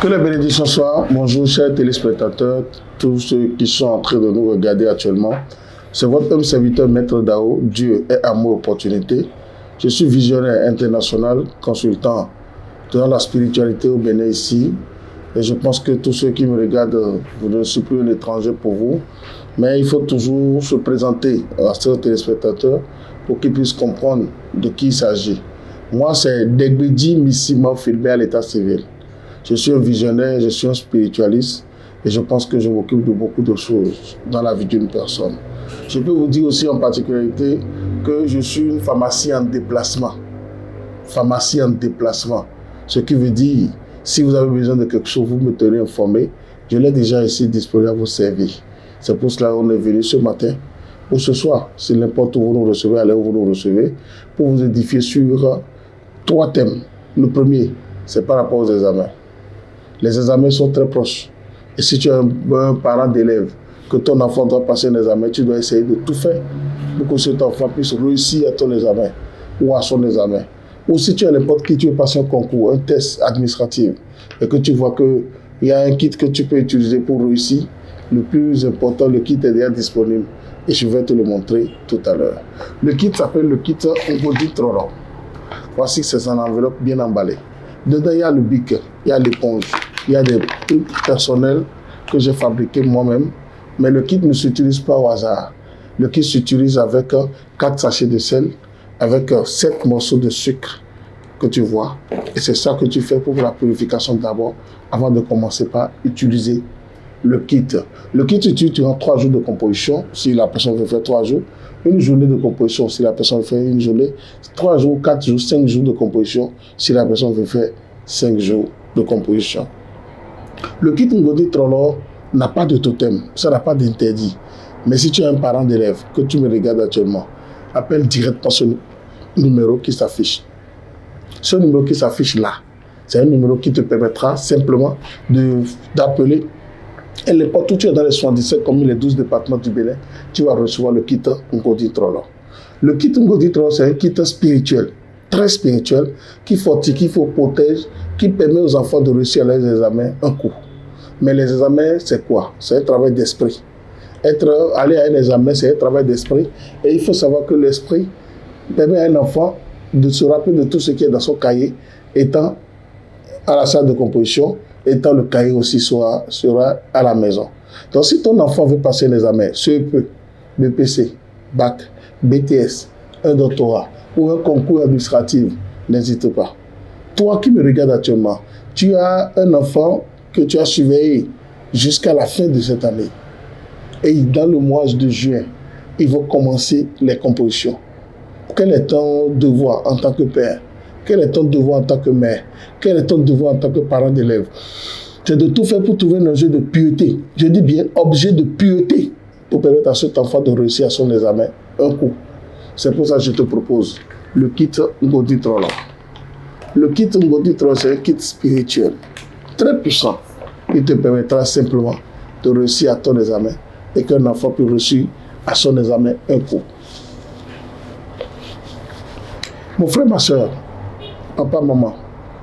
Que la bénédiction soit, bonjour chers téléspectateurs, tous ceux qui sont en train de nous regarder actuellement. C'est votre homme serviteur Maître Dao, Dieu est amour, opportunité. Je suis visionnaire international, consultant dans la spiritualité au Bénin ici. Et je pense que tous ceux qui me regardent, vous ne suis plus un étranger pour vous. Mais il faut toujours se présenter à ces téléspectateurs pour qu'ils puissent comprendre de qui il s'agit. Moi, c'est Degbedi Missima filmé à l'état civil. Je suis un visionnaire, je suis un spiritualiste et je pense que je m'occupe de beaucoup de choses dans la vie d'une personne. Je peux vous dire aussi en particularité que je suis une pharmacie en déplacement. Pharmacie en déplacement. Ce qui veut dire, si vous avez besoin de quelque chose, vous me tenez informé. Je l'ai déjà ici disponible à vous servir. C'est pour cela qu'on est venu ce matin ou ce soir, c'est n'importe où vous nous recevez, à l'heure où vous nous recevez, pour vous édifier sur 3 thèmes. Le premier, c'est par rapport aux examens. Les examens sont très proches. Et si tu es un parent d'élève, que ton enfant doit passer un examen, tu dois essayer de tout faire pour que cet enfant puisse réussir à ton examen ou à son examen. Ou si tu es n'importe qui, tu veux passer un concours, un test administratif, et que tu vois qu'il y a un kit que tu peux utiliser pour réussir, le plus important, le kit est déjà disponible. Et je vais te le montrer tout à l'heure. Le kit s'appelle le kit Ngodi Trollo. Voici que c'est une enveloppe bien emballée. Dedans, il y a le bic, il y a l'éponge, il y a des trucs personnels que j'ai fabriqués moi-même. Mais le kit ne s'utilise pas au hasard. Le kit s'utilise avec 4 sachets de sel, avec 7 morceaux de sucre que tu vois. Et c'est ça que tu fais pour la purification d'abord, avant de commencer par utiliser le kit. Le kit utilise 3 jours de composition, si la personne veut faire 3 jours. Une journée de composition, si la personne veut faire une journée. 3 jours, 4 jours, 5 jours de composition, si la personne veut faire 5 jours de composition. Le kit Ngodi Trollo n'a pas de totem, ça n'a pas d'interdit. Mais si tu es un parent d'élève, que tu me regardes actuellement, appelle directement ce numéro qui s'affiche. Ce numéro qui s'affiche là, c'est un numéro qui te permettra simplement d'appeler. Et n'importe où tu es dans les 77, comme les 12 départements du Bénin, tu vas recevoir le kit Ngodi Trollo. Le kit Ngodi Trollo, c'est un kit spirituel, très spirituel, qui fortifie, qui protège, qui permet aux enfants de réussir les examens un coup. Mais les examens, c'est quoi? C'est un travail d'esprit. Aller à un examen, c'est un travail d'esprit. Et il faut savoir que l'esprit permet à un enfant de se rappeler de tout ce qui est dans son cahier, étant à la salle de composition, étant le cahier aussi sera à la maison. Donc si ton enfant veut passer un examen, CEP, BPC, BAC, BTS, un doctorat ou un concours administratif, n'hésite pas. Toi qui me regardes actuellement, tu as un enfant que tu as surveillé jusqu'à la fin de cette année. Et dans le mois de juin, il va commencer les compositions. Quel est ton devoir en tant que père? Quel est ton devoir en tant que mère? Quel est ton devoir en tant que parent d'élève? C'est de tout faire pour trouver un objet de pureté. Je dis bien objet de pureté pour permettre à cet enfant de réussir à son examen un coup. C'est pour ça que je te propose le kit Ngodi Trollo. Le kit Ngodi Trollo, c'est un kit spirituel très puissant qui te permettra simplement de réussir à ton examen et qu'un enfant puisse réussir à son examen un coup. Mon frère, ma soeur, papa, maman,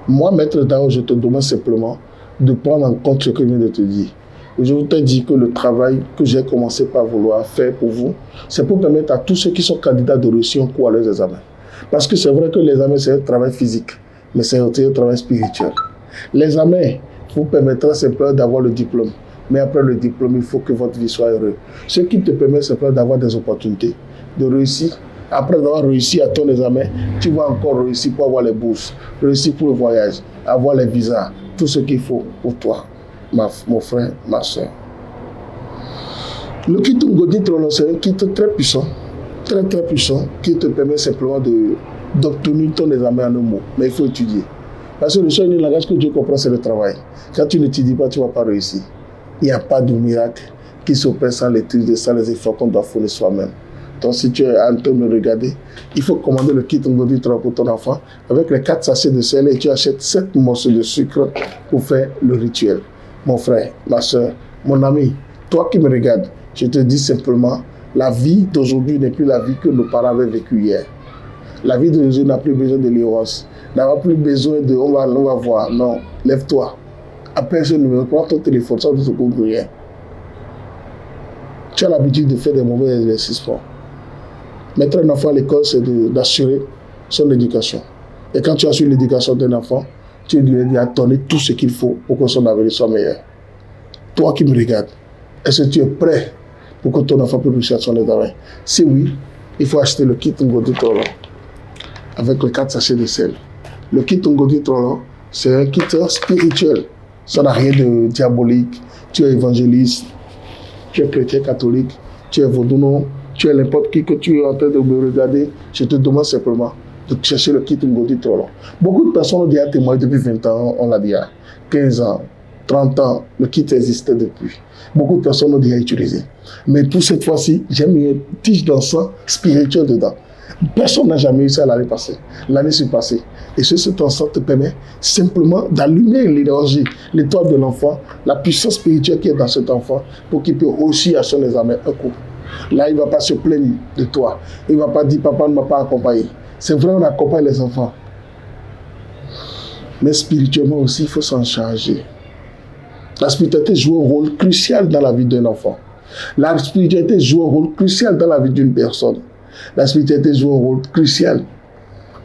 moi, Maître Dao, je te demande simplement de prendre en compte ce que je viens de te dire. Je vous ai dit que le travail que j'ai commencé par vouloir faire pour vous, c'est pour permettre à tous ceux qui sont candidats de réussir un coup à leurs examens. Parce que c'est vrai que l'examen, c'est un travail physique, mais c'est aussi un travail spirituel. L'examen vous permettra simplement d'avoir le diplôme. Mais après le diplôme, il faut que votre vie soit heureuse. Ce qui te permet simplement d'avoir des opportunités, de réussir. Après avoir réussi à ton examen, tu vas encore réussir pour avoir les bourses, réussir pour le voyage, avoir les visas, tout ce qu'il faut pour toi, mon frère, ma soeur. Le kit Ngodi Trollo, c'est un kit très puissant, très puissant, qui te permet simplement d'obtenir ton examen en un mot. Mais il faut étudier. Parce que le seul langage que Dieu comprend, c'est le travail. Quand tu n'étudies pas, tu ne vas pas réussir. Il n'y a pas de miracle qui s'opère sans l'étude, sans les efforts qu'on doit fournir soi-même. Donc si tu es en train de me regarder, il faut commander le kit Ngodi Trollo pour ton enfant avec les 4 sachets de sel et tu achètes 7 morceaux de sucre pour faire le rituel. Mon frère, ma soeur, mon ami, toi qui me regardes, je te dis simplement, la vie d'aujourd'hui n'est plus la vie que nos parents avaient vécue hier. La vie d'aujourd'hui n'a plus besoin de l'ignorance, n'a plus besoin de on va voir. Non, lève-toi, Appelle ce numéro, prends ton téléphone, ça ne te coûte rien. Tu as l'habitude de faire des mauvais exercices. Mettre un enfant à l'école, c'est d'assurer son éducation. Et quand tu assures l'éducation d'un enfant, tu lui dis à donner tout ce qu'il faut pour que son avenir soit meilleur. Toi qui me regardes, est-ce que tu es prêt pour que ton enfant puisse réussir son examen? Si oui, il faut acheter le kit Ngodi Trollo avec les 4 sachets de sel. Le kit Ngodi Trollo, c'est un kit spirituel. Ça n'a rien de diabolique. Tu es évangéliste, tu es chrétien catholique, tu es vaudounon, tu es n'importe qui que tu es en train de me regarder. Je te demande simplement de chercher le kit Ngodi Trollo. Beaucoup de personnes ont déjà témoigné depuis 20 ans, on l'a dit, 15 ans, 30 ans, le kit existait depuis. Beaucoup de personnes l'ont déjà utilisé. Mais pour cette fois-ci, j'ai mis une tige d'encens spirituel dedans. Personne n'a jamais eu ça l'année passée, l'année passée. Et cet encens te permet simplement d'allumer l'énergie, l'étoile de l'enfant, la puissance spirituelle qui est dans cet enfant pour qu'il puisse aussi à son examen un coup. Là, il ne va pas se plaindre de toi. Il ne va pas dire, papa ne m'a pas accompagné. C'est vrai, on accompagne les enfants. Mais spirituellement aussi, il faut s'en charger. La spiritualité joue un rôle crucial dans la vie d'un enfant. La spiritualité joue un rôle crucial dans la vie d'une personne. La spiritualité joue un rôle crucial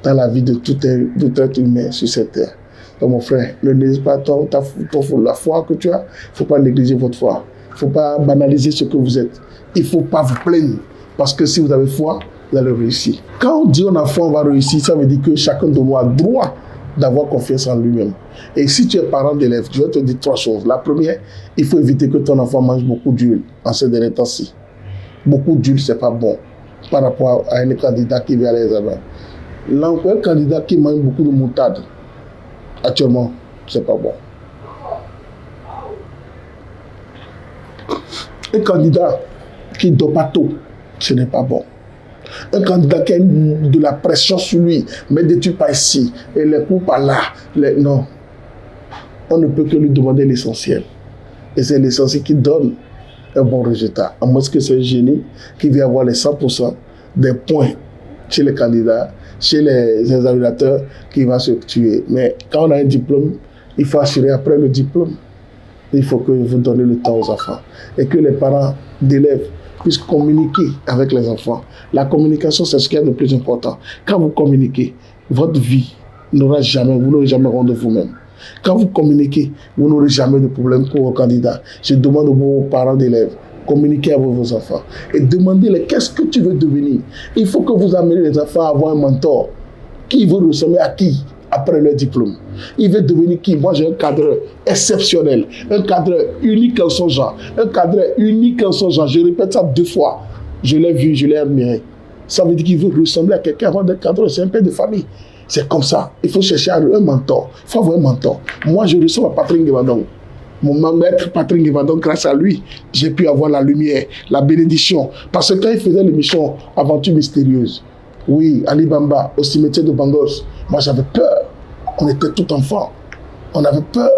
dans la vie de tout être humain sur cette terre. Donc mon frère, ne néglige pas la foi que tu as. Il ne faut pas négliger votre foi. Il ne faut pas banaliser ce que vous êtes. Il ne faut pas vous plaindre. Parce que si vous avez foi, vous allez réussir. Quand on dit on a foi, on va réussir, ça veut dire que chacun de nous a droit d'avoir confiance en lui-même. Et si tu es parent d'élève, je vais te dire 3 choses. La première, il faut éviter que ton enfant mange beaucoup d'huile en ces derniers temps-ci. Beaucoup d'huile, ce n'est pas bon par rapport à un candidat qui vient à l'examen. Un candidat qui mange beaucoup de moutarde, actuellement, ce n'est pas bon. Un candidat qui dort pas tôt, ce n'est pas bon. Un candidat qui a de la pression sur lui, met des trucs par ici, et les coups par là. Non. On ne peut que lui demander l'essentiel. Et c'est l'essentiel qui donne un bon résultat. À moins que c'est un génie qui vient avoir les 100% des points chez les candidats, chez les examinateurs, qui va se tuer. Mais quand on a un diplôme, il faut assurer après le diplôme. Il faut que vous donnez le temps aux enfants. Et que les parents d'élèves puissent communiquer avec les enfants. La communication, c'est ce qui est le plus important. Quand vous communiquez, votre vie vous n'aurez jamais honte de vous-même. Quand vous communiquez, vous n'aurez jamais de problème pour vos candidats. Je demande aux parents d'élèves, communiquez avec vos enfants et demandez-les qu'est-ce que tu veux devenir. Il faut que vous amenez les enfants à avoir un mentor qui veut ressembler à qui après leur diplôme. Il veut devenir qui? Moi, j'ai un cadre exceptionnel, un cadre unique en son genre, un cadre unique en son genre. Je répète ça 2 fois. Je l'ai vu, je l'ai admiré. Ça veut dire qu'il veut ressembler à quelqu'un avant d'être cadre. C'est un père de famille. C'est comme ça. Il faut chercher un mentor. Il faut avoir un mentor. Moi, je ressemble à Patrick Guévadon. Mon maître Patrick Guévadon, grâce à lui, j'ai pu avoir la lumière, la bénédiction. Parce que quand il faisait l'émission Aventure mystérieuse, oui, Ali Bamba, au cimetière de Bangos, moi j'avais peur. On était tout enfants. On avait peur.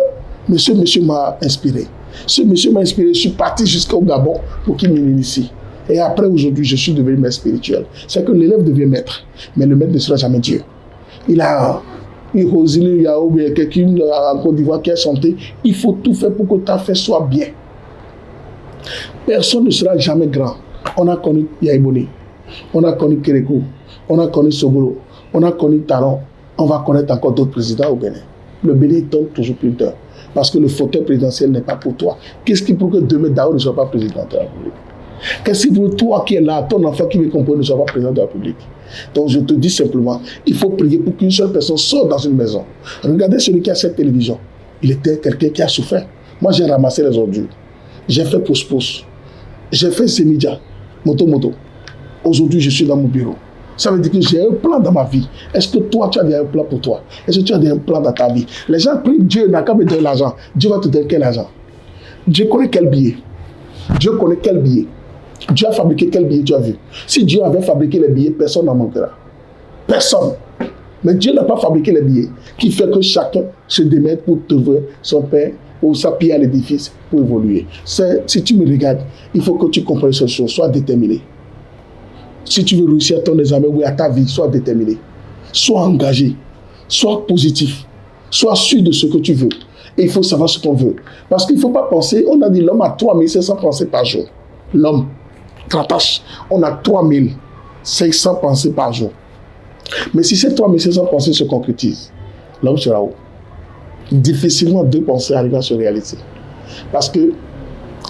Mais ce monsieur m'a inspiré. Ce monsieur m'a inspiré. Je suis parti jusqu'au Gabon pour qu'il m'initie. Et après, aujourd'hui, je suis devenu maître spirituel. C'est que l'élève devient maître. Mais le maître ne sera jamais Dieu. Il y a quelqu'un en Côte d'Ivoire qui a chanté. Il faut tout faire pour que ta fête soit bien. Personne ne sera jamais grand. On a connu Yaïboni. On a connu Kérékou. On a connu Sogolo. On a connu Taron. On va connaître encore d'autres présidents au Bénin. Le Bénin tombe toujours plus tard. Parce que le fauteuil présidentiel n'est pas pour toi. Qu'est-ce qui pour que demain Dao ne soit pas président de la République? Qu'est-ce qui pour toi qui est là, ton enfant qui veut comprendre ne soit pas président de la République? Donc je te dis simplement, il faut prier pour qu'une seule personne sorte dans une maison. Regardez celui qui a cette télévision. Il était quelqu'un qui a souffert. Moi j'ai ramassé les ordures. J'ai fait pouce-pouce. J'ai fait ces médias. Moto-moto. Aujourd'hui je suis dans mon bureau. Ça veut dire que j'ai un plan dans ma vie. Est-ce que toi, tu as un plan pour toi? Est-ce que tu as un plan dans ta vie? Les gens prient Dieu, n'a qu'à me donner l'argent. Dieu va te donner quel argent? Dieu connaît quel billet? Dieu connaît quel billet? Dieu a fabriqué quel billet tu as vu? Si Dieu avait fabriqué les billets, personne n'en manquera. Personne. Mais Dieu n'a pas fabriqué les billets qui fait que chacun se démette pour trouver son père ou sa pierre à l'édifice pour évoluer. Si tu me regardes, il faut que tu comprennes cette chose. Sois déterminé. Si tu veux réussir à ton examen ou à ta vie, sois déterminé. Sois engagé. Sois positif. Sois sûr de ce que tu veux. Et il faut savoir ce qu'on veut. Parce qu'il ne faut pas penser, on a dit l'homme a 3500 pensées par jour. L'homme, Tratache, on a 3500 pensées par jour. Mais si ces 3500 pensées se concrétisent, l'homme sera où? Difficilement 2 pensées arrivent à se réaliser. Parce que,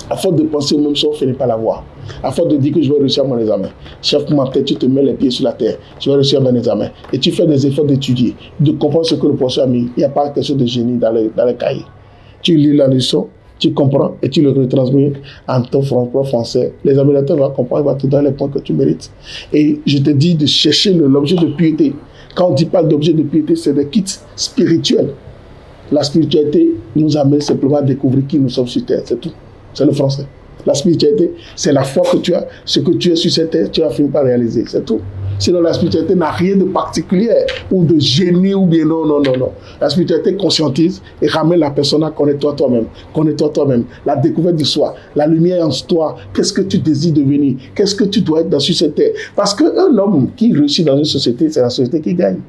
à force de penser au même chose, on ne finit pas la voir. À force de dire que je vais réussir mon examen, chef, peut-être tu te mets les pieds sur la terre, je vais réussir mon examen. Et tu fais des efforts d'étudier, de comprendre ce que le professeur a mis. Il n'y a pas quelque chose de génie dans le cahier. Tu lis la leçon, tu comprends et tu le retransmets en ton français. L'examinateur va comprendre, il va te donner les points que tu mérites. Et je te dis de chercher l'objet de piété. Quand on dit pas d'objet de piété, c'est des kits spirituels. La spiritualité nous amène simplement à découvrir qui nous sommes sur terre, c'est tout. C'est le français. La spiritualité, c'est la foi que tu as, ce que tu es sur cette terre, tu as fini par réaliser, c'est tout. Sinon, la spiritualité n'a rien de particulier ou de génie ou bien non. La spiritualité conscientise et ramène la personne à connaître toi-même. Connais-toi toi-même. La découverte du soi, la lumière en toi. Qu'est-ce que tu désires devenir? Qu'est-ce que tu dois être dans sur cette terre? Parce qu'un homme qui réussit dans une société, c'est la société qui gagne.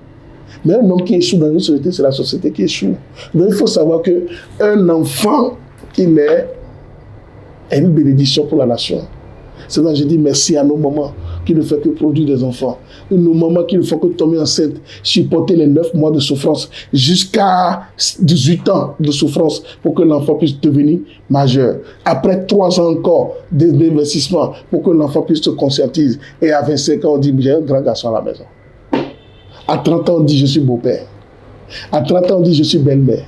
Mais un homme qui échoue dans une société, c'est la société qui échoue. Donc il faut savoir qu'un enfant qui naît est une bénédiction pour la nation. C'est là que je dis merci à nos mamans qui ne font que produire des enfants. Nos mamans qui ne font que tomber enceinte, supporter les 9 mois de souffrance jusqu'à 18 ans de souffrance pour que l'enfant puisse devenir majeur. Après 3 ans encore d'investissement pour que l'enfant puisse se conscientiser. Et à 25 ans, on dit j'ai un grand garçon à la maison. À 30 ans, on dit je suis beau-père. À 30 ans, on dit je suis belle-mère.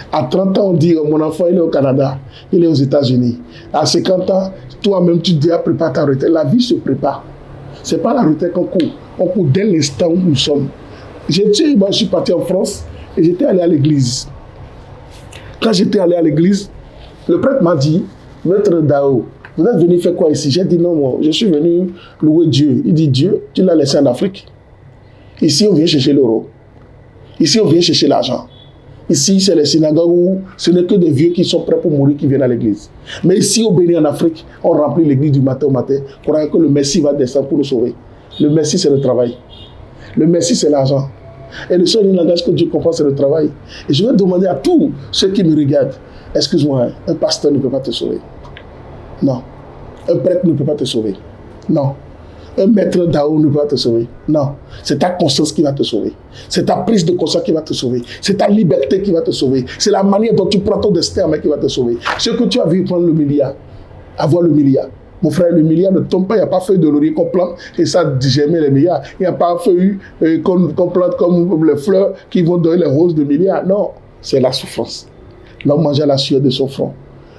À 30 ans, on dit mon enfant il est au Canada, il est aux États-Unis. À 50 ans, toi-même tu dis prépare ta retraite. La vie se prépare. Ce n'est pas la retraite qu'on court. On court dès l'instant où nous sommes. Je suis parti en France et j'étais allé à l'église. Quand j'étais allé à l'église, le prêtre m'a dit, Maître Dao, vous êtes venu faire quoi ici? J'ai dit non, moi, je suis venu louer Dieu. Il dit Dieu, tu l'as laissé en Afrique. Ici, on vient chercher l'euro. Ici, on vient chercher l'argent. Ici, c'est les synagogues où ce n'est que des vieux qui sont prêts pour mourir qui viennent à l'église. Mais ici, au Bénin, en Afrique, on remplit l'église du matin au matin pour que le Messie va descendre pour nous sauver. Le Messie, c'est le travail. Le Messie, c'est l'argent. Et le seul langage que Dieu comprend, c'est le travail. Et je vais demander à tous ceux qui me regardent, excuse-moi, un pasteur ne peut pas te sauver. Non. Un prêtre ne peut pas te sauver. Non. Un maître Dao ne peut pas te sauver. Non. C'est ta conscience qui va te sauver. C'est ta prise de conscience qui va te sauver. C'est ta liberté qui va te sauver. C'est la manière dont tu prends ton destin qui va te sauver. Ce que tu as vu prendre le milliard, avoir le milliard. Mon frère, le milliard ne tombe pas. Il n'y a pas feuille de laurier qu'on plante et ça germe les milliards. Il n'y a pas feuille qu'on plante comme les fleurs qui vont donner les roses de milliards. Non. C'est la souffrance. L'homme mange à la sueur de son front.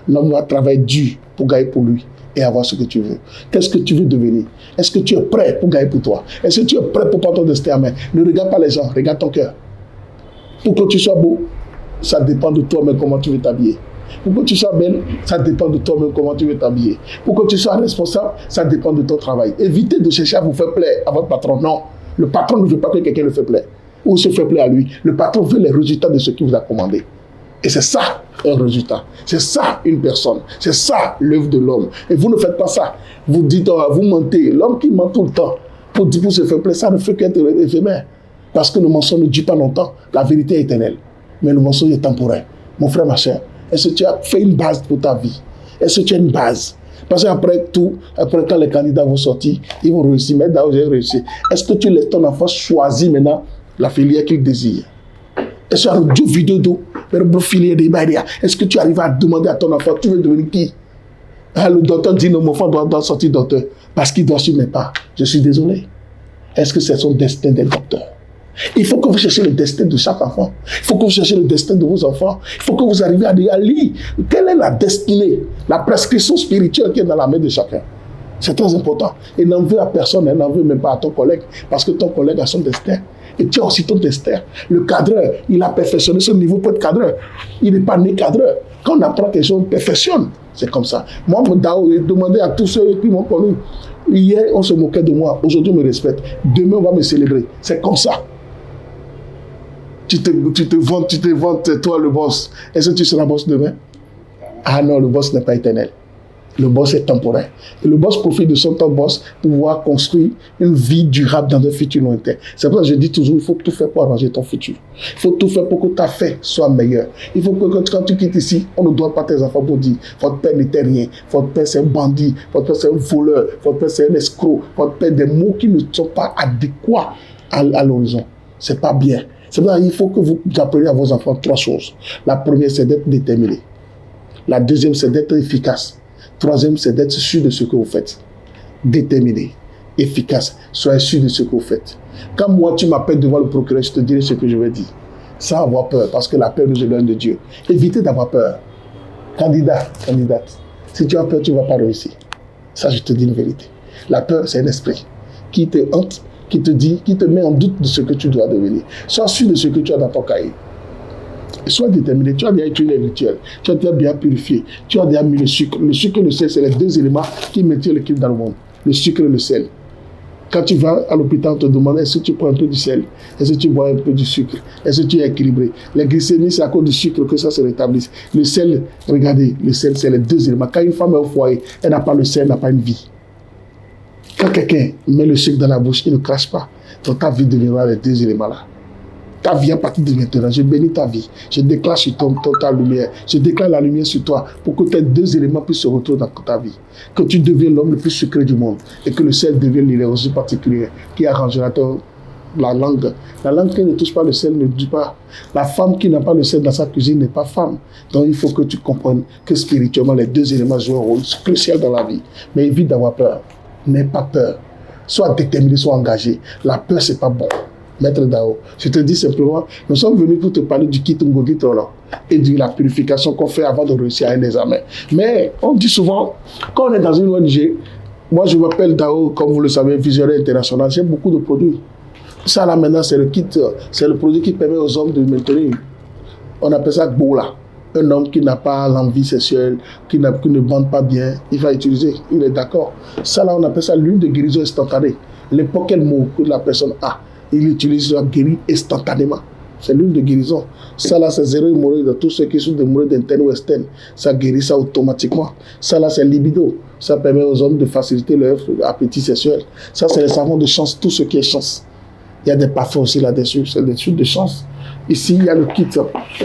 L'homme va travailler dur pour gagner pour lui et avoir ce que tu veux. Qu'est-ce que tu veux devenir? Est-ce que tu es prêt pour gagner pour toi? Est-ce que tu es prêt pour prendre ton destin en main? Ne regarde pas les gens, regarde ton cœur. Pour que tu sois beau, ça dépend de toi-même comment tu veux t'habiller. Pour que tu sois belle, ça dépend de toi-même comment tu veux t'habiller. Pour que tu sois responsable, ça dépend de ton travail. Évitez de chercher à vous faire plaisir à votre patron. Non, le patron ne veut pas que quelqu'un le fait plaisir ou se fait plaisir à lui. Le patron veut les résultats de ce qu'il vous a commandé. Et c'est ça, un résultat. C'est ça, une personne. C'est ça, l'œuvre de l'homme. Et vous ne faites pas ça. Vous dites, vous mentez. L'homme qui ment tout le temps pour se faire plaisir, ça ne fait qu'être éphémère. Parce que le mensonge ne dure pas longtemps. La vérité est éternelle. Mais le mensonge est temporaire. Mon frère, ma chère, est-ce que tu as fait une base pour ta vie? Est-ce que tu as une base? Parce qu'après tout, après quand les candidats vont sortir, ils vont réussir. Mais d'abord, j'ai réussi. Est-ce que tu laisses ton enfant choisir maintenant la filière qu'il désire? Est-ce que tu as vidéo est-ce que tu arrives à demander à ton enfant, tu veux devenir qui? Le docteur dit non, mon enfant doit sortir docteur parce qu'il doit suivre mes pas. Je suis désolé. Est-ce que c'est son destin d'être docteur? Il faut que vous cherchiez le destin de chaque enfant. Il faut que vous cherchiez le destin de vos enfants. Il faut que vous arriviez à lire quelle est la destinée, la prescription spirituelle qui est dans la main de chacun. C'est très important. Et n'en veux à personne, n'en veux même pas à ton collègue, parce que ton collègue a son destin. Et tu as aussi ton destin. Le cadreur, il a perfectionné ce niveau pour être cadreur. Il n'est pas né cadreur. Quand on apprend quelque chose, on perfectionne. C'est comme ça. Moi, Dao, j'ai demandé à tous ceux qui m'ont connu. Hier, on se moquait de moi. Aujourd'hui, on me respecte. Demain, on va me célébrer. C'est comme ça. Tu te vantes, toi le boss. Est-ce que tu seras boss demain? Ah non, le boss n'est pas éternel. Le boss est temporaire. Et le boss profite de son temps boss pour pouvoir construire une vie durable dans un futur lointain. C'est pour ça que je dis toujours, il faut tout faire pour arranger ton futur. Il faut tout faire pour que ta fin soit meilleure. Il faut que quand tu quittes ici, on ne doit pas tes enfants pour dire votre père n'était rien, votre père c'est un bandit, votre père c'est un voleur, votre père c'est un escroc, votre père des mots qui ne sont pas adéquats à l'horizon. C'est pas bien. C'est pour ça qu'il faut que vous apprenez à vos enfants 3 choses. La première, c'est d'être déterminé. La deuxième, c'est d'être efficace. Troisième, c'est d'être sûr de ce que vous faites. Déterminé, efficace, soyez sûr de ce que vous faites. Quand moi, tu m'appelles devant le procureur, je te dirai ce que je vais dire. Sans avoir peur, parce que la peur nous éloigne de Dieu. Évitez d'avoir peur. Candidate, si tu as peur, tu ne vas pas réussir. Ça, je te dis une vérité. La peur, c'est un esprit qui te hante, qui te met en doute de ce que tu dois devenir. Sois sûr de ce que tu as dans ton cahier. Sois déterminé, tu as déjà utilisé les rituels, tu as déjà bien purifié, tu as déjà mis le sucre. Le sucre et le sel, c'est les 2 éléments qui maintiennent l'équilibre dans le monde. Le sucre et le sel. Quand tu vas à l'hôpital, on te demande est-ce que tu prends un peu du sel, est-ce que tu bois un peu du sucre, est-ce que tu es équilibré. Les glycémies, c'est à cause du sucre que ça se rétablisse. Le sel, regardez, le sel, c'est les 2 éléments. Quand une femme est au foyer, elle n'a pas le sel, elle n'a pas une vie. Quand quelqu'un met le sucre dans la bouche, il ne crache pas. Donc ta vie deviendra les 2 éléments-là. Ta vie à partir de maintenant, je bénis ta vie. Je déclare sur ta lumière. Je déclare la lumière sur toi pour que tes 2 éléments puissent se retrouver dans ta vie. Que tu deviennes l'homme le plus secret du monde et que le sel devienne l'énergie particulière qui arrangera la langue. La langue qui ne touche pas le sel ne dit pas. La femme qui n'a pas le sel dans sa cuisine n'est pas femme. Donc il faut que tu comprennes que spirituellement, les 2 éléments jouent un rôle crucial dans la vie. Mais évite d'avoir peur. N'aie pas peur. Sois déterminé, sois engagé. La peur, c'est pas bon. Maître Dao, je te dis simplement, nous sommes venus pour te parler du Kitungogi Toro et de la purification qu'on fait avant de réussir à un examen. Mais on dit souvent, quand on est dans une ONG, moi je m'appelle Dao, comme vous le savez, visionnaire international, j'ai beaucoup de produits. Ça là maintenant, c'est le kit, c'est le produit qui permet aux hommes de maintenir. On appelle ça Gbola. Un homme qui n'a pas l'envie sexuelle, qui ne bande pas bien, il va utiliser, il est d'accord. Ça là, on appelle ça l'huile de guérison instantanée. N'importe quel mot que la personne a, il utilise, il va guérir instantanément. C'est l'huile de guérison. Ça là, c'est zéro hémorroïde. Tous ceux qui sont des hémorroïdes internes ou externes, ça guérit ça automatiquement. Ça là, c'est libido. Ça permet aux hommes de faciliter leur appétit sexuel. Ça, c'est les savons de chance, tout ce qui est chance. Il y a des parfums aussi là-dessus, c'est des trucs de chance. Ici, il y a le kit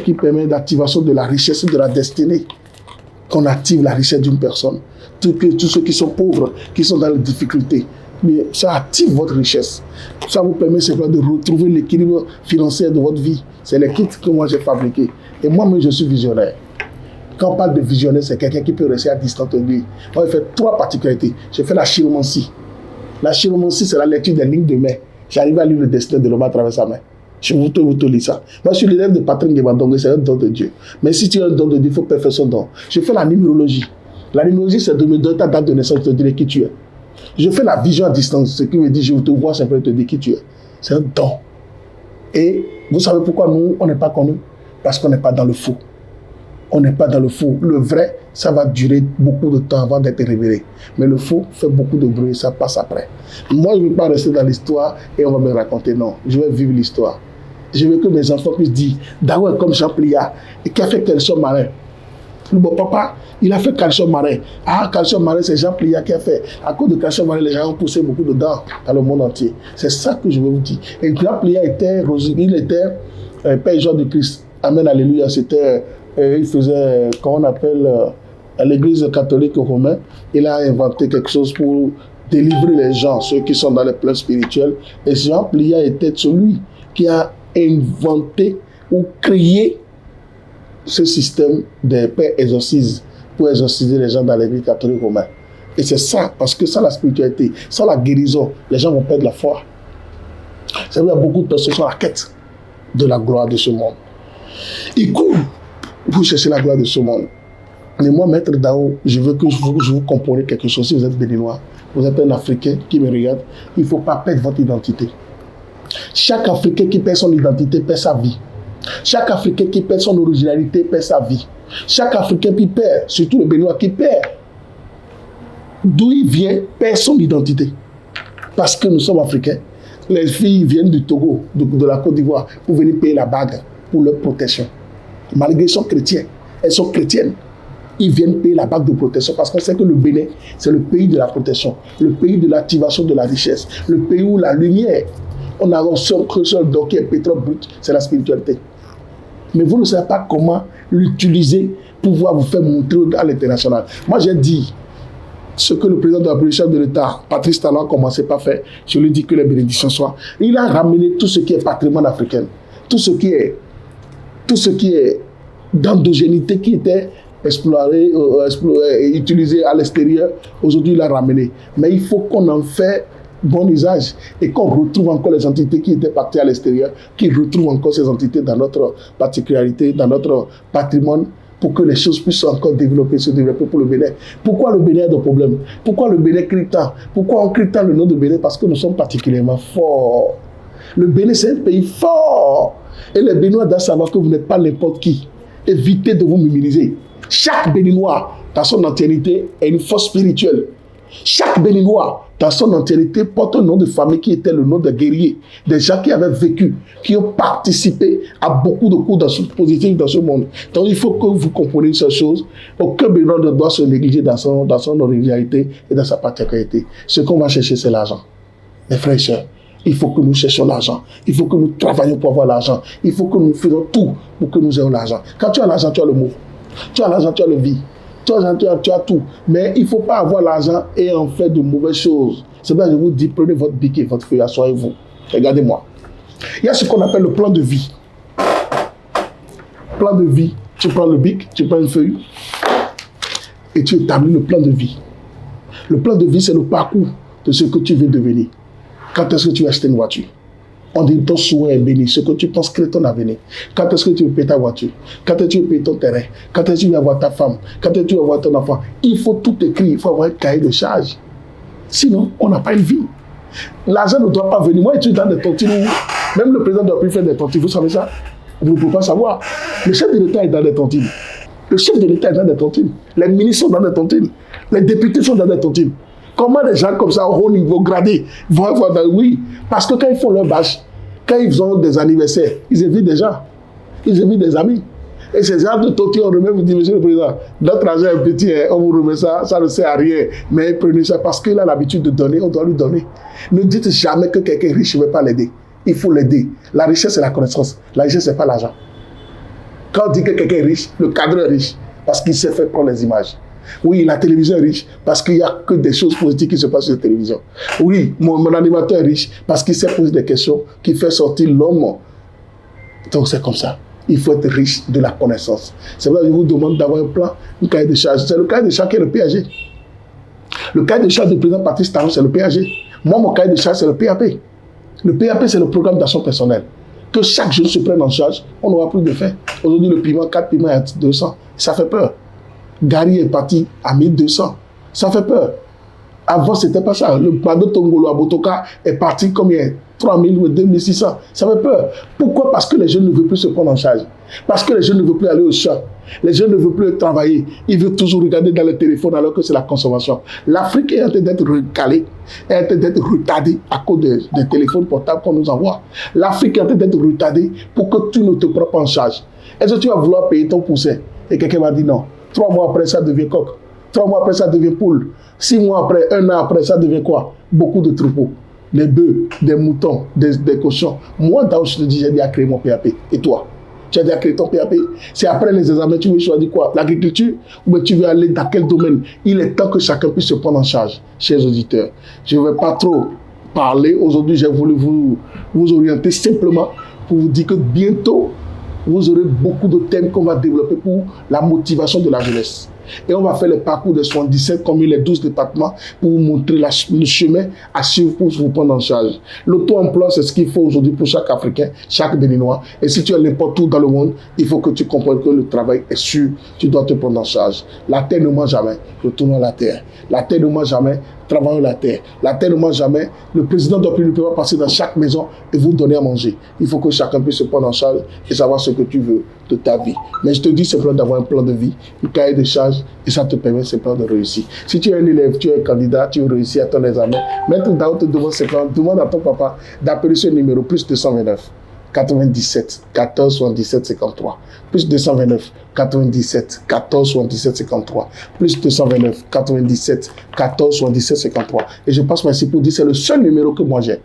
qui permet d'activation de la richesse et de la destinée. Qu'on active la richesse d'une personne. Tous ceux qui sont pauvres, qui sont dans les difficultés, mais ça active votre richesse. Ça vous permet simplement de retrouver l'équilibre financier de votre vie. C'est les kits que moi j'ai fabriqués. Et moi-même, je suis visionnaire. Quand on parle de visionnaire, c'est quelqu'un qui peut rester à distance de lui. Moi, j'ai fait 3 particularités. J'ai fait la chiromancie. La chiromancie, c'est la lecture des lignes de main. J'arrive à lire le destin de l'homme à travers sa main. Je vous te lis ça. Moi, je suis l'élève de Patrick Guébandongue, c'est un don de Dieu. Mais si tu as un don de Dieu, il faut faire son don. Je fais la numérologie. La numérologie, c'est de me donner ta date de naissance, je te dirai qui tu es. Je fais la vision à distance, ce qui veut dire je te vois simplement te dire qui tu es. C'est un don. Et vous savez pourquoi nous, on n'est pas connus? Parce qu'on n'est pas dans le faux. On n'est pas dans le faux. Le vrai, ça va durer beaucoup de temps avant d'être révélé. Mais le faux fait beaucoup de bruit, ça passe après. Moi, je ne veux pas rester dans l'histoire et on va me raconter. Non, je vais vivre l'histoire. Je veux que mes enfants puissent dire, Dao comme Jean Pliat, et qui a fait Calcium Marin. Bon, papa, il a fait Calcium Marin. Ah, Calcium Marin, c'est Jean Pliat qui a fait. À cause de Calcium Marin, les gens ont poussé beaucoup dedans dans le monde entier. C'est ça que je veux vous dire. Et Jean Pliat était, Père Jean de Christ. Amen, alléluia. C'était, il faisait, comment on appelle, à l'église catholique romaine. Il a inventé quelque chose pour délivrer les gens, ceux qui sont dans les plans spirituels. Et Jean Pliat était celui qui a inventé ou créé ce système des pères exorcistes pour exorciser les gens dans l'église catholique romaine. Et c'est ça, parce que sans la spiritualité, sans la guérison, les gens vont perdre la foi. C'est vrai, il y a beaucoup de personnes qui sont à la quête de la gloire de ce monde. Ils courent pour chercher la gloire de ce monde. Mais moi, Maître Dao, je veux que vous compreniez quelque chose. Si vous êtes béninois, vous êtes un Africain qui me regarde, il ne faut pas perdre votre identité. Chaque Africain qui perd son identité perd sa vie. Chaque Africain qui perd son originalité perd sa vie. Chaque Africain qui perd, surtout le Béninois qui perd, d'où il vient, perd son identité. Parce que nous sommes Africains. Les filles viennent du Togo, de la Côte d'Ivoire, pour venir payer la bague pour leur protection. Malgré qu'elles sont chrétiennes, elles sont chrétiennes. ils viennent payer la bague de protection parce qu'on sait que le Bénin, c'est le pays de la protection, le pays de l'activation de la richesse, le pays où la lumière, on a un seul don qui est pétrole brut, c'est la spiritualité. Mais vous ne savez pas comment l'utiliser pour pouvoir vous faire montrer à l'international. Moi, j'ai dit ce que le président de la République de l'État, Patrice Talon, a commencé par faire. Je lui dis que les bénédictions soient. Il a ramené tout ce qui est patrimoine africain, tout ce qui est d'endogénité qui était exploré, utilisé à l'extérieur. Aujourd'hui, il a ramené. Mais il faut qu'on en fait bon usage et qu'on retrouve encore les entités qui étaient parties à l'extérieur, qui retrouvent encore ces entités dans notre particularité, dans notre patrimoine, pour que les choses puissent encore se développer pour le Bénin. Pourquoi le Bénin a des problèmes? Pourquoi le Bénin crie tant? Pourquoi on crie tant le nom de Bénin? Parce que nous sommes particulièrement forts. Le Bénin, c'est un pays fort. Et les Béninois doivent savoir que vous n'êtes pas n'importe qui. Évitez de vous minimiser. Chaque Béninois, dans son entièreté, est une force spirituelle. Chaque Béninois, dans son entièreté, porte un nom de famille qui était le nom de guerriers, des gens qui avaient vécu, qui ont participé à beaucoup de coups positifs dans ce monde. Donc il faut que vous compreniez ces choses. Aucun Béninois ne doit se négliger dans son originalité et dans sa particularité. Ce qu'on va chercher, c'est l'argent. Mes frères et sœurs, il faut que nous cherchions l'argent. Il faut que nous travaillions pour avoir l'argent. Il faut que nous faisons tout pour que nous ayons l'argent. Quand tu as l'argent, tu as le mot. Tu as l'argent, tu as le vie. Tu as tout. Mais il ne faut pas avoir l'argent et en faire de mauvaises choses. C'est pour ça que je vous dis, prenez votre bic et votre feuille, asseyez-vous. Regardez-moi. Il y a ce qu'on appelle le plan de vie. Plan de vie. Tu prends le bic, tu prends une feuille et tu établis le plan de vie. Le plan de vie, c'est le parcours de ce que tu veux devenir. Quand est-ce que tu vas acheter une voiture? On dit ton souhait est béni, ce que tu penses créer ton avenir. Quand est-ce que tu veux payer ta voiture? Quand est-ce que tu veux payer ton terrain? Quand est-ce que tu veux avoir ta femme? Quand est-ce que tu veux avoir ton enfant? Il faut tout écrire, il faut avoir un cahier de charge. Sinon, on n'a pas une vie. L'argent ne doit pas venir. Moi, je suis dans des tontines où même le président doit plus faire des tontines. Vous savez ça? Vous ne pouvez pas savoir. Le chef de l'État est dans des tontines. Le chef de l'État est dans des tontines. Les ministres sont dans des tontines. Les députés sont dans des tontines. Comment les gens comme ça, au haut niveau, gradé, vont avoir dans... Oui, parce que quand ils font leur bâche, quand ils ont des anniversaires, ils invitent des gens, ils invitent des amis. Et ces gens de tontines, on remet, vous dit, monsieur le président, notre argent est petit, hein, on vous remet ça, ça ne sert à rien. Mais prenez ça parce qu'il a l'habitude de donner, on doit lui donner. Ne dites jamais que quelqu'un est riche ne veut pas l'aider. Il faut l'aider. La richesse, c'est la connaissance. La richesse, ce n'est pas l'argent. Quand on dit que quelqu'un est riche, le cadre est riche parce qu'il sait faire prendre les images. Oui, la télévision est riche parce qu'il n'y a que des choses positives qui se passent sur la télévision. Oui, mon animateur est riche parce qu'il sait poser des questions qui fait sortir l'homme. Donc c'est comme ça. Il faut être riche de la connaissance. C'est pour ça que je vous demande d'avoir un plan, un cahier de charge. C'est le cahier de charge qui est le PAG. Le cahier de charge du président Patrice Talon, c'est le PAG. Moi, mon cahier de charge, c'est le PAP. Le PAP, c'est le programme d'action personnelle. Que chaque jeune se prenne en charge, on n'aura plus de faim. Aujourd'hui, le piment, 4 piments à 200. Ça fait peur. Gary est parti à 1200. Ça fait peur. Avant, c'était pas ça. Le Bado Tongolo à Botoka est parti combien? 3000 ou 2600. Ça fait peur. Pourquoi? Parce que les jeunes ne veulent plus se prendre en charge. Parce que les jeunes ne veulent plus aller au champ. Les jeunes ne veulent plus travailler. Ils veulent toujours regarder dans le téléphone alors que c'est la consommation. L'Afrique est en train d'être recalée, est en train d'être retardée à cause des téléphones portables qu'on nous envoie. L'Afrique est en train d'être retardée pour que tu ne te prends pas en charge. Est-ce que tu vas vouloir payer ton poussin? Et quelqu'un va dire non. 3 mois après, ça devient coq. 3 mois après, ça devient poule. 6 mois après, 1 an après, ça devient quoi? Beaucoup de troupeaux. Des bœufs, des moutons, des cochons. Moi, dans je te dis, j'ai déjà créé mon PAP. Et toi? Tu as déjà créé ton PAP? C'est après les examens, tu veux choisir quoi? L'agriculture? Ou bien tu veux aller dans quel domaine? Il est temps que chacun puisse se prendre en charge, chers auditeurs. Je ne vais pas trop parler. Aujourd'hui, j'ai voulu vous orienter simplement pour vous dire que bientôt, vous aurez beaucoup de thèmes qu'on va développer pour la motivation de la jeunesse. Et on va faire le parcours des 77 communes, les 12 départements pour vous montrer le chemin à suivre pour vous prendre en charge. L'auto-emploi, c'est ce qu'il faut aujourd'hui pour chaque Africain, chaque Béninois. Et si tu es n'importe où dans le monde, il faut que tu comprennes que le travail est sûr. Tu dois te prendre en charge. La terre ne mange jamais. Retournons à la terre. La terre ne mange jamais. Travaillons la terre. La terre ne mange jamais. Le président doit plus pouvoir passer dans chaque maison et vous donner à manger. Il faut que chacun puisse se prendre en charge et savoir ce que tu veux de ta vie. Mais je te dis simplement d'avoir un plan de vie, un cahier de charge et ça te permet simplement de réussir. Si tu es un élève, tu es un candidat, tu réussis à ton examen, Maître Dao te demande simplement, demande à ton papa d'appeler ce numéro plus 229 97 14 77 53. Plus 229 97 14 77 53. Plus 229 97 14 77 53. Et je passe ici pour dire c'est le seul numéro que moi j'ai.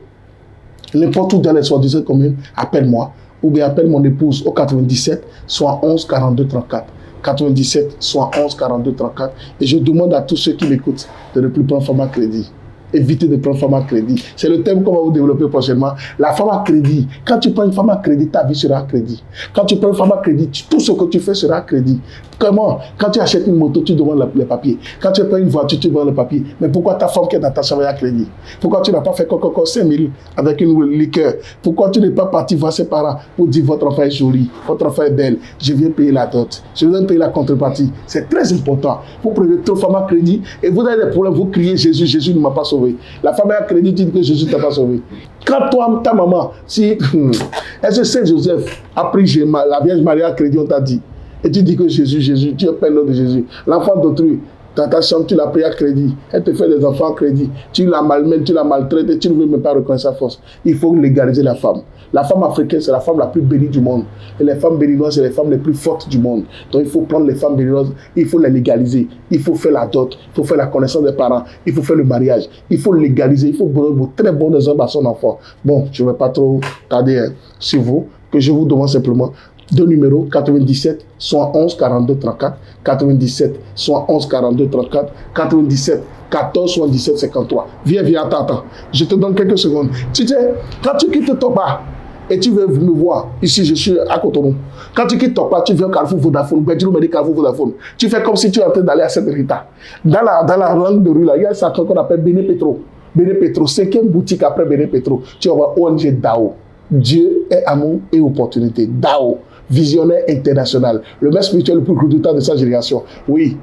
N'importe où dans les 77 communes, appelle-moi. Ou bien appelle mon épouse au 97 71 42 34. 97 71 42 34. Et je demande à tous ceux qui m'écoutent de ne plus prendre format crédit. Évitez de prendre femme à crédit. C'est le thème qu'on va vous développer prochainement. La femme à crédit. Quand tu prends une femme à crédit, ta vie sera à crédit. Quand tu prends une femme à crédit, tout ce que tu fais sera à crédit. Comment? Quand tu achètes une moto, tu demandes les papiers. Quand tu prends une voiture, tu demandes les papiers. Mais pourquoi ta femme qui est dans ta chambre est à crédit? Pourquoi tu n'as pas fait coco 5 000 avec une liqueur? Pourquoi tu n'es pas parti voir ses parents pour dire votre enfant est joli, votre enfant est belle, je viens payer la dot, je viens payer la contrepartie? C'est très important. Vous prenez trop femme à crédit et vous avez des problèmes, vous criez Jésus, Jésus ne m'a pas sauvé. La femme à crédit dit que Jésus ne t'a pas sauvé. Quand toi, ta maman, si est-ce que Saint-Joseph a pris la Vierge Marie à crédit, on t'a dit, et tu dis que Jésus, tu appelles le nom de Jésus. L'enfant d'autrui, dans ta chambre, tu l'as pris à crédit. Elle te fait des enfants à crédit. Tu la malmènes, tu la maltraites et tu ne veux même pas reconnaître sa force. Il faut légaliser la femme. La femme africaine, c'est la femme la plus bénie du monde. Et les femmes béninoises, c'est les femmes les plus fortes du monde. Donc il faut prendre les femmes béninoises, il faut les légaliser. Il faut faire la dot, il faut faire la connaissance des parents, il faut faire le mariage. Il faut légaliser, il faut donner de très bons exemples à son enfant. Bon, je ne vais pas trop tarder sur vous, que je vous demande simplement deux numéros, 97 71 42 34, 97 71 42 34, 97 14 77 53. Viens, attends. Je te donne quelques secondes. Tu sais, quand tu quittes ton bar et tu veux me voir, ici je suis à Cotonou. Quand tu quittes ton bar, tu viens au Carrefour Vodafone, tu me dis Carrefour Vodafone. Tu fais comme si tu es en train d'aller à Saint-Rita. Dans la langue de rue, là, il y a ça qu'on appelle Béné Petro. Béné Petro, 5e boutique après Béné Petro. Tu vas voir ONG DAO. Dieu est amour et opportunité. DAO. Visionnaire international, le maître spirituel le plus redoutant de sa génération. Oui,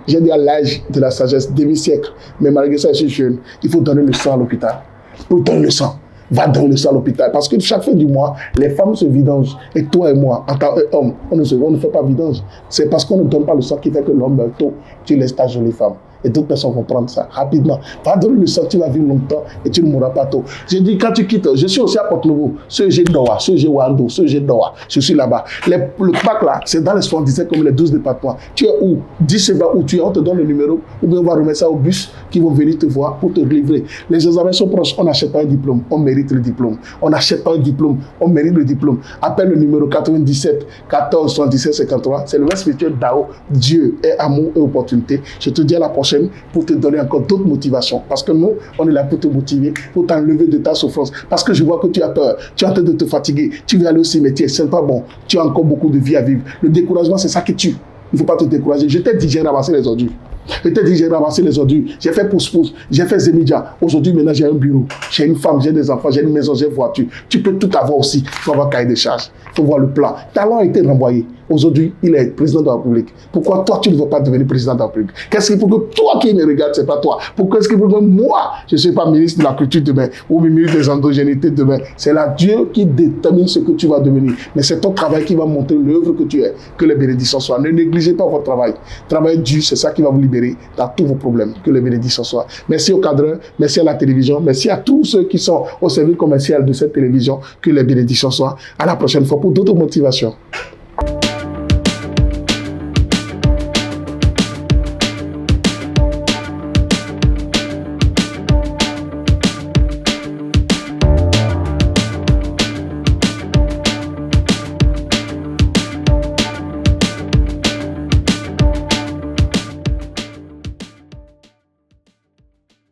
j'ai dit à l'âge de la sagesse, demi-siècle, mais malgré ça, je suis jeune. Il faut donner le sang à l'hôpital. Pour donner le sang, va donner le sang à l'hôpital. Parce que chaque fin du mois, les femmes se vidangent. Et toi et moi, en tant qu'homme, on ne fait pas vidange. C'est parce qu'on ne donne pas le sang qui fait que l'homme meurt tôt. Tu laisses ta jolie femme. Et d'autres personnes vont prendre ça rapidement. Va donner le sang, tu vas vivre longtemps et tu ne mourras pas tôt. J'ai dit, quand tu quittes, je suis aussi à Porto-Nouveau, ce j'ai Doha, ce j'ai Wando, ce j'ai Doha, je suis là-bas. Le pack là, c'est dans les 77 comme les 12 départements. Tu es où? Dis c'est là où tu es, on te donne le numéro, ou bien on va remettre ça au bus qui vont venir te voir pour te livrer. Les examens sont proches, on n'achète pas un diplôme, on mérite le diplôme. On n'achète pas un diplôme, on mérite le diplôme. Appelle le numéro 97 14 77 53, c'est le maître spirituel DAO, Dieu est amour et opportunité. Je te dis à la prochaine pour te donner encore d'autres motivations. Parce que nous, on est là pour te motiver, pour t'enlever de ta souffrance. Parce que je vois que tu as peur, tu es en train de te fatiguer, tu veux aller au cimetière, c'est pas bon. Tu as encore beaucoup de vie à vivre. Le découragement, c'est ça qui tue. Il ne faut pas te décourager. Je t'ai dit, j'ai ramassé les ordures. Je t'ai dit, j'ai ramassé les ordures. J'ai fait pouce-pouce, j'ai fait Zémidia. Aujourd'hui, maintenant, j'ai un bureau. J'ai une femme, j'ai des enfants, j'ai une maison, j'ai une voiture. Tu peux tout avoir aussi. Il faut avoir cahier de charges. Il faut voir le plan. Talent a été renvoyé. Aujourd'hui, il est président de la République. Pourquoi toi, tu ne veux pas devenir président de la République? Qu'est-ce qu'il faut que toi qui me regardes, c'est pas toi? Pourquoi est-ce qu'il faut que moi, je ne suis pas ministre de la Culture demain ou ministre des Endogénités demain? C'est là Dieu qui détermine ce que tu vas devenir. Mais c'est ton travail qui va montrer l'œuvre que tu es. Que les bénédictions soient. Ne négligez pas votre travail. Travail dur, c'est ça qui va vous libérer dans tous vos problèmes. Que les bénédictions soient. Merci aux cadreurs, merci à la télévision, merci à tous ceux qui sont au service commercial de cette télévision. Que les bénédictions soient. À la prochaine fois pour d'autres motivations.